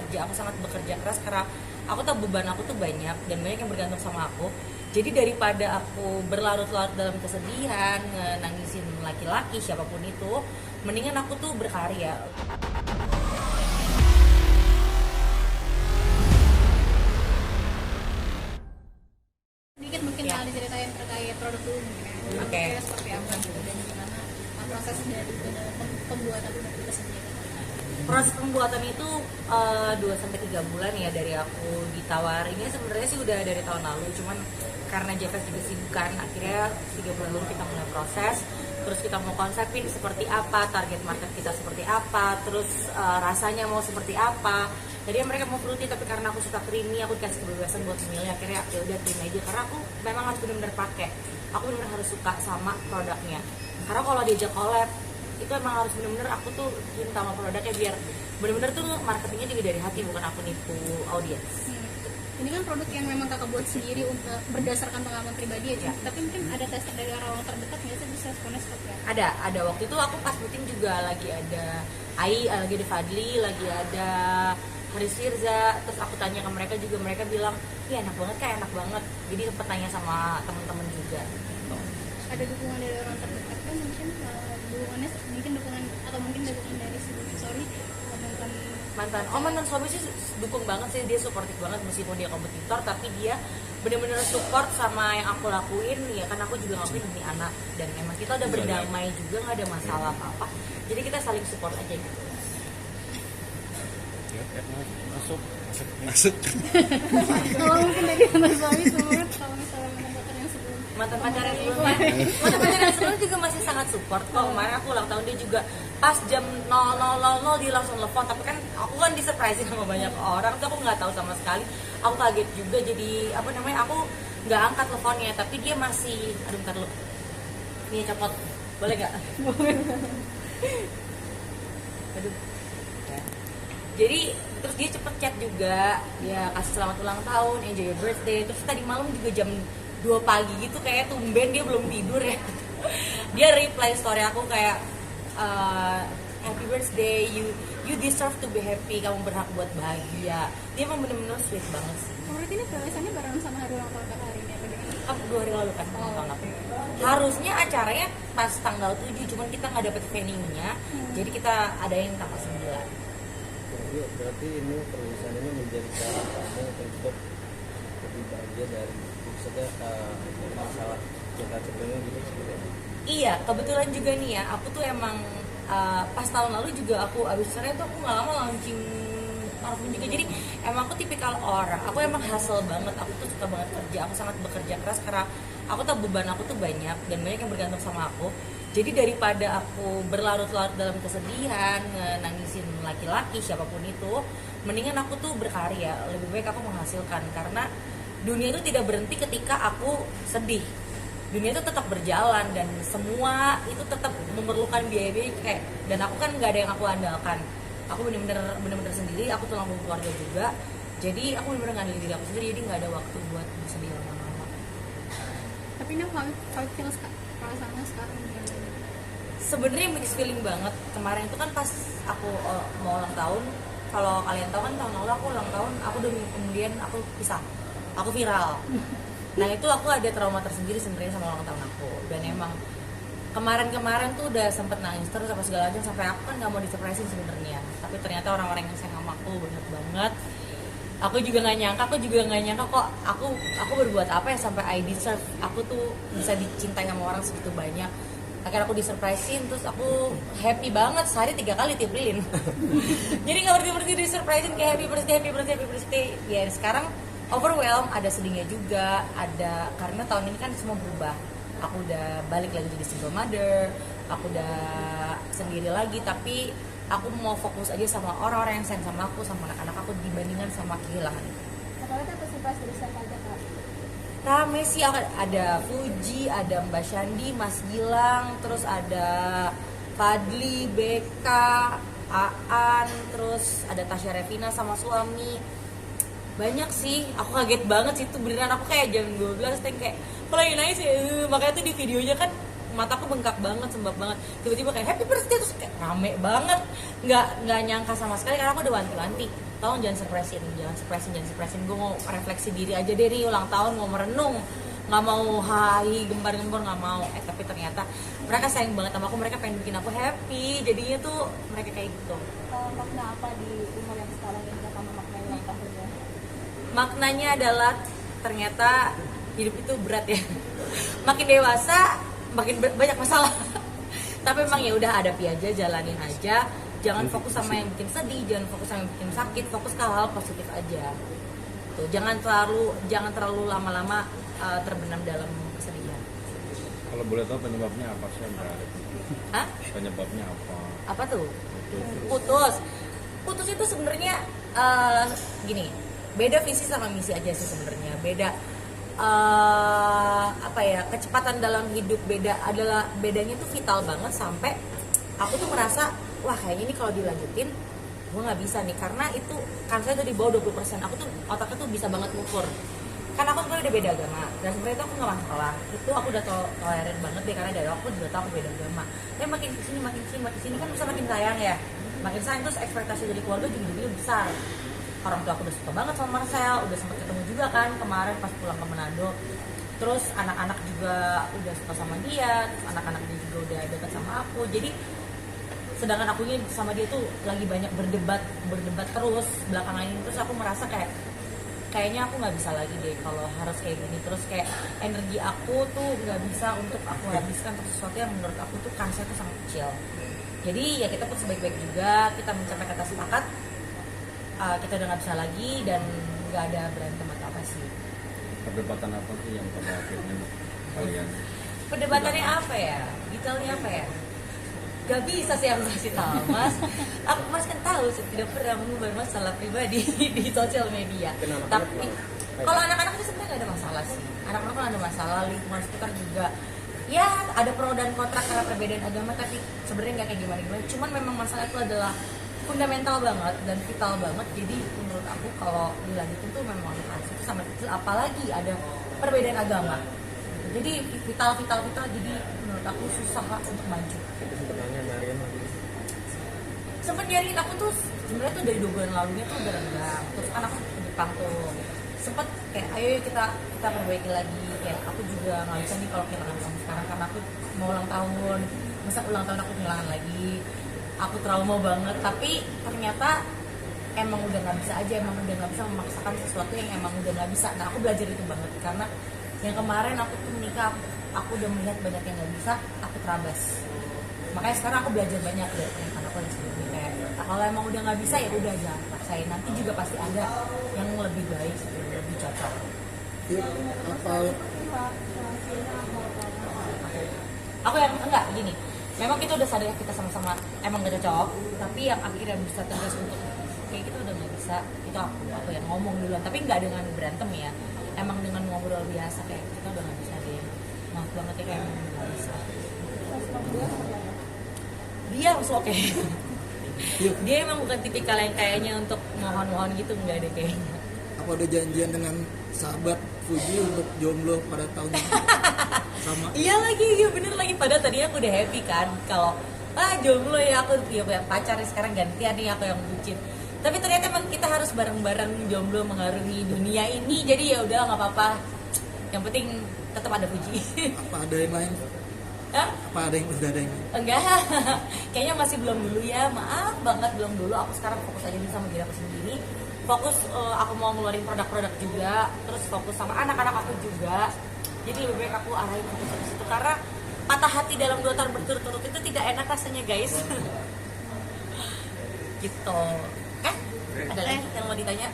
kerja, aku sangat bekerja keras karena aku tahu beban aku tuh banyak dan banyak yang bergantung sama aku. Jadi daripada aku berlarut-larut dalam kesedihan, nangisin laki-laki siapapun itu, mendingan aku tuh berkarya. Dikit mungkin Ya. diceritain terkait produk dulu mungkin ya. Oke. Kira-kira seperti apa gitu dan gimana proses dari pembuatan produk itu sendiri. Proses pembuatan itu 2 sampai 3 bulan ya dari aku ditawarinnya. Sebenarnya sih udah dari tahun lalu, cuman karena Jeffes juga sibuk kan, akhirnya 3 bulan lalu kita mulai proses. Terus kita mau konsepin seperti apa, target market kita seperti apa, terus rasanya mau seperti apa. Jadi mereka mau fruity, tapi karena aku suka creamy, aku dikasih kebebasan buat memilih. Akhirnya ya udah creamy aja, karena aku memang harus benar-benar pakai. Aku benar-benar harus suka sama produknya. Karena kalau diajak collab, itu emang harus benar-benar aku tuh cinta sama produknya, biar benar-benar tuh marketingnya juga dari hati, bukan aku nipu audiens. Ini kan produk yang memang kakak buat sendiri untuk berdasarkan pengalaman pribadi aja. Ya. Tapi mungkin ada testing dari orang-orang terdekat nggak sih, bisa responnya seperti apa? Ada waktu itu aku pas meeting juga lagi ada Ai, lagi ada Fadli, lagi ada Haris Firza. Terus aku tanya ke mereka juga, mereka bilang iya enak banget, kayak enak banget. Jadi sempet tanya sama teman-teman juga gitu. Ada dukungan dari orang terdekat kan mungkin dukungannya mungkin dukungan atau mungkin dukungan dari si sorry mantan suami sih dukung banget sih, dia supportif banget meskipun dia kompetitor, tapi dia bener-bener support sama yang aku lakuin ya kan. Aku juga ngakuin demi anak, dan emang kita udah berdamai juga, nggak ada masalah apa-apa, jadi kita saling support aja gitu. Masuk. kalau mungkin dari mantan suami turut kalau misalnya mantan pacar yang sebelumnya mantan pacar yang sebelumnya juga masih sangat support kok. Kemarin aku ulang tahun, dia juga pas jam 00.00 dia langsung telepon, tapi kan aku kan disurprisein sama banyak orang tuh, aku nggak tahu sama sekali. Aku kaget juga, jadi apa namanya, aku nggak angkat teleponnya, tapi dia masih, aduh bentar dulu, ini copot boleh nggak? Aduh ya. Jadi terus dia cepet chat juga, dia kasih selamat ulang tahun, enjoy your birthday. Terus tadi malam juga jam 2 pagi gitu, kayak tumben dia belum tidur ya. Dia reply story aku kayak happy birthday, you deserve to be happy, kamu berhak buat bahagia. Dia emang bener-bener sweet banget sih. berarti ini tulisannya barengan sama hari ulang tahun kakak hari ini apa gimana? Aku 2 hari lalu kan ulang tahun aku. Harusnya acaranya pas tanggal 7, cuman kita nggak dapet venue-nya, jadi kita adain tanggal 9. Berarti ini perusahaan ini menjadi cara kamu untuk lebih bahagia dari maksudnya masalah cinta-cintanya gitu sebenarnya. Iya, kebetulan juga nih ya, aku tuh emang pas tahun lalu juga aku abis cerai tuh aku nggak lama launching parfum juga. Jadi emang aku tipikal orang, aku emang hustle banget, aku tuh suka banget kerja, aku sangat bekerja keras karena aku tahu beban aku tuh banyak dan banyak yang bergantung sama aku. Jadi daripada aku berlarut-larut dalam kesedihan, nangisin laki-laki siapapun itu, mendingan aku tuh berkarya. Lebih baik aku menghasilkan, karena dunia itu tidak berhenti ketika aku sedih. Dunia itu tetap berjalan dan semua itu tetap memerlukan biaya-biaya kayak, dan aku kan nggak ada yang aku andalkan. Aku bener-bener sendiri, aku tulang punggung keluarga juga. Jadi aku bener-bener ngandelin diri aku sendiri, jadi nggak ada waktu buat bersedih lama-lama. Tapi ini how it feels perasaannya sekarang gimana? Sebenarnya mixed feeling banget. Kemarin itu kan pas aku mau ulang tahun, kalau kalian tahu kan tahun lalu aku ulang tahun, aku 2 minggu kemudian aku pisah, aku viral. Nah itu aku ada trauma tersendiri sebenarnya sama ulang tahun aku, dan emang kemarin tuh udah sempet nangis terus apa segala macam, sampai aku kan nggak mau disurprisein sebenarnya, tapi ternyata orang-orang yang sayang sama aku banyak banget. Aku juga nggak nyangka kok aku berbuat apa ya sampai I deserve, aku tuh bisa dicintai sama orang segitu banyak. Akhirnya aku disurprisein, terus aku happy banget, sehari 3 kali tiap lilin. Jadi nggak berhenti disurprisein kayak happy birthday. Ya sekarang overwhelmed, ada sedihnya juga, ada karena tahun ini kan semua berubah. Aku udah balik lagi jadi single mother, aku udah sendiri lagi, tapi aku mau fokus aja sama orang-orang yang sayang sama aku, sama anak-anak aku, dibandingkan sama kehilangan. Apalagi apa sih pas dari siapa aja kak? Rame sih, ada Fuji, ada Mbak Shandi, Mas Gilang, terus ada Fadli, Beka, Aan, terus ada Tasya Revina sama suami. Banyak sih, aku kaget banget sih, itu beneran aku kayak jam 12 kayak kalau lagi nangis ya, makanya tuh di videonya kan mataku bengkak banget, sembab banget, tiba-tiba kayak happy birthday, terus kayak rame banget, nggak nyangka sama sekali karena aku udah wanti-wanti tolong jangan surprisein, gue mau refleksi diri aja deh nih, ulang tahun mau merenung, nggak mau hai gembar-gembor, nggak mau. Tapi ternyata mereka sayang banget sama aku, mereka pengen bikin aku happy, jadinya tuh mereka kayak gitu. Makna apa di umur yang sekarang ini sama makna ulang tahunnya? Maknanya adalah ternyata hidup itu berat ya. Makin dewasa makin banyak masalah. Tapi emang ya udah, hadapi aja, jalanin aja. Jangan fokus sama yang bikin sedih, jangan fokus sama yang bikin sakit, fokus ke hal positif aja. Tuh, jangan terlalu lama-lama terbenam dalam kesedihan. Kalau boleh tahu penyebabnya apa sih Mbak? Hah? Penyebabnya apa? Apa tuh? Putus itu sebenarnya gini, beda visi sama misi aja sih sebenarnya. Beda apa ya, kecepatan dalam hidup bedanya tuh vital banget, sampai aku tuh merasa wah kayaknya ini kalau dilanjutin gue nggak bisa nih, karena itu kan saya tuh di bawah 20%, aku tuh otaknya tuh bisa banget ngukur. Kan aku sebenarnya udah beda agama, dan sebenarnya itu aku nggak masalah, itu aku udah toleran banget deh, karena dari aku juga tahu aku beda agama. Tapi makin kesini kan bisa makin sayang ya, makin sayang, terus ekspektasi dari keluarga juga besar. Orang tua aku udah suka banget sama Marcel, udah sempat ketemu juga kan kemarin pas pulang ke Manado. Terus anak-anak juga udah suka sama dia, terus anak-anaknya juga udah dekat sama aku. Jadi sedangkan aku ini sama dia tuh lagi banyak berdebat terus belakangan ini. Terus aku merasa kayaknya aku nggak bisa lagi deh kalau harus kayak gini terus, kayak energi aku tuh nggak bisa untuk aku habiskan untuk sesuatu yang menurut aku tuh kansnya tuh sangat kecil. Jadi ya kita putus baik-baik juga, kita mencapai kata sepakat, kita udah nggak bisa lagi dan nggak ada berantem atau apa sih. Perdebatan apa sih yang pada akhirnya kalian? Perdebatannya apa ya? Detailnya apa ya? Gak bisa sih aku kasih tahu Mas. Mas kan tahu saya tidak pernah mengubah masalah pribadi di sosial media. Tapi kalau anak-anak itu sebenarnya nggak ada masalah sih. Anak-anak kan ada masalah, lingkungan sekitar juga. Ya ada pro dan kontra karena perbedaan agama, tapi sebenarnya nggak kayak gimana. Cuman memang masalah itu adalah fundamental banget dan vital banget. Jadi menurut aku kalau dilanjutin tuh memang harus itu sama kecil, apalagi ada perbedaan agama. Jadi vital. Jadi menurut aku susah untuk maju. Sempet nyariin aku tuh sebenarnya tuh dari 2 bulan lalunya tuh udah renggang. Terus kan aku ke Jepang tuh sempet kayak ayo kita perbaiki lagi, kayak aku juga nggak bisa nih kalau kehilangan kamu sekarang karena aku mau ulang tahun, masa ulang tahun aku kehilangan lagi, aku trauma banget. Tapi ternyata emang udah nggak bisa aja, emang udah nggak bisa memaksakan sesuatu yang emang udah nggak bisa. Nah aku belajar itu banget, karena yang kemarin aku tuh menikah, aku udah melihat banyak yang nggak bisa, aku terabas. Makanya sekarang aku belajar banyak dari teman aku yang sebelumnya, kayak kalau emang udah nggak bisa ya udah jangan paksain, nanti juga pasti ada yang lebih baik, lebih cocok. Aku yang enggak gini, memang kita udah sadar kita sama-sama emang gak cocok, tapi yang akhirnya bisa tegas untuk kayak kita udah nggak bisa, itu aku yang ngomong duluan, tapi nggak dengan berantem ya, emang dengan ngobrol biasa, kayak kita udah nggak bisa deh, maaf banget ya, kayak emang nggak bisa. Dia langsung oke. Dia emang bukan tipikal yang kayaknya untuk mohon-mohon gitu, nggak ada kayaknya. Apa ada janjian dengan sahabat Fuji untuk jomblo pada tahun ini? Sama. Iya bener lagi, padahal tadi aku udah happy kan kalau jomblo ya, aku ya punya pacar, sekarang gantian nih aku yang bucin. Tapi ternyata emang kita harus bareng-bareng jomblo mengarungi dunia ini, jadi ya udah nggak apa-apa, yang penting tetap ada Fuji. Apa ada yang lain? Hah? Apa ada yang udah ada yang lain? Enggak, kayaknya masih belum dulu ya, maaf banget belum dulu. Aku sekarang fokus aja nih sama diri aku sendiri, fokus aku mau ngeluarin produk-produk juga, terus fokus sama anak-anak aku juga. Jadi lebih baik aku arahin fokus ke situ, karena patah hati dalam 2 tahun berturut-turut itu tidak enak rasanya guys. Gitu. Ada lagi yang mau ditanya?